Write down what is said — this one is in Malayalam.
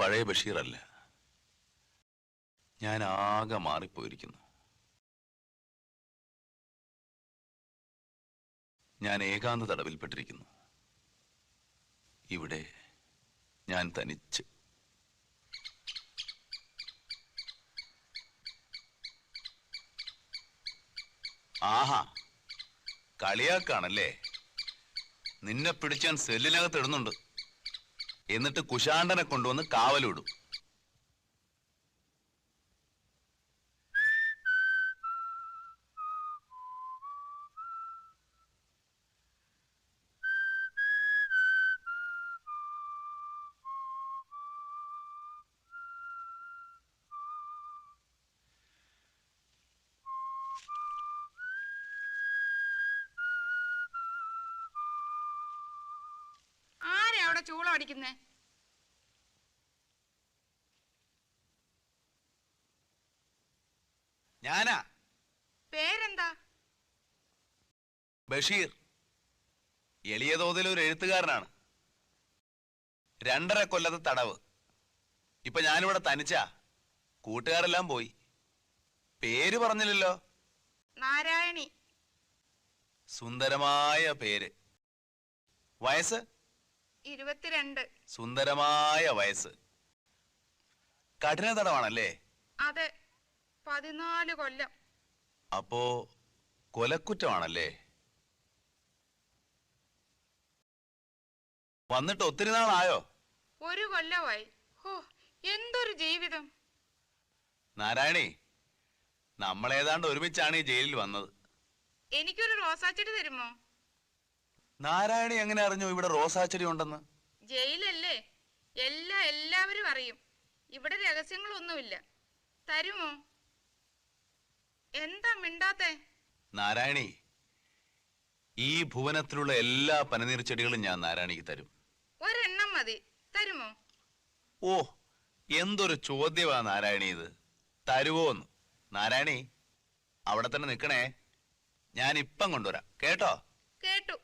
പഴയ ബഷീറല്ല. ഞാൻ ആകെ മാറിപ്പോയിരിക്കുന്നു. ഞാൻ ഏകാന്ത തടവിൽപ്പെട്ടിരിക്കുന്നു. ഇവിടെ ഞാൻ തനിച്ച്. ആഹാ, കളിയാക്കാണല്ലേ? നിന്നെ പിടിച്ചാൻ സെല്ലിനകത്ത് ഇടുന്നുണ്ട്. എന്നിട്ട് കുശാണ്ടനെ കൊണ്ടുവന്ന് കാവലിടും. ചൂളം അടിക്കുന്നേ? ഞാനാ. പേരെന്താ? ബഷീർ. എളിയ തോതിൽ ഒരു എഴുത്തുകാരനാണ്. 2.5 കൊല്ലത്തെ തടവ്. ഇപ്പൊ ഞാനിവിടെ തനിച്ചാ. കൂട്ടുകാരെല്ലാം പോയി. പേര് പറഞ്ഞില്ലല്ലോ. നാരായണി. സുന്ദരമായ പേര്. വയസ്സ്? 22. സുന്ദരമായ വയസ്സ്. കഠിന തടവാണല്ലേ? അതെ, 14 കൊല്ലം. അപ്പോ കൊലക്കുറ്റമാണല്ലേ? വന്നിട്ട് ഒത്തിരി നാളായോ? 1 കൊല്ലമായി. ഓ, എന്തൊരു ജീവിതം. നാരായണി, നമ്മളേതാണ്ട് ഒരുമിച്ചാണ് ഈ ജയിലിൽ വന്നത്. എനിക്കൊരു റോസാച്ചെടി തരുമോ? നാരായണി എങ്ങനെ അറിഞ്ഞു ഇവിടെ റോസാച്ചെടി ഉണ്ടെന്ന്? ജയിലല്ലേ, എല്ലാവരും അറിയും. ഇവിടെ രഹസ്യങ്ങളൊന്നുമില്ല. തരുമോ? എന്താ മിണ്ടാത്തെ? നാരായണി, ഈ ഭുവനത്തിലുള്ള എല്ലാ പനിനീർ ചെടികളും ഞാൻ നാരായണിക്ക് തരും. ഒരെണ്ണം മതി. തരുമോ? ഓ, എന്തൊരു ചോദ്യമാ നാരായണി ഇത്. തരുവോന്ന്? നാരായണി, അവിടെ തന്നെ നിൽക്കണേ. ഞാൻ ഇപ്പം കൊണ്ടുവരാം, കേട്ടോ? കേട്ടു.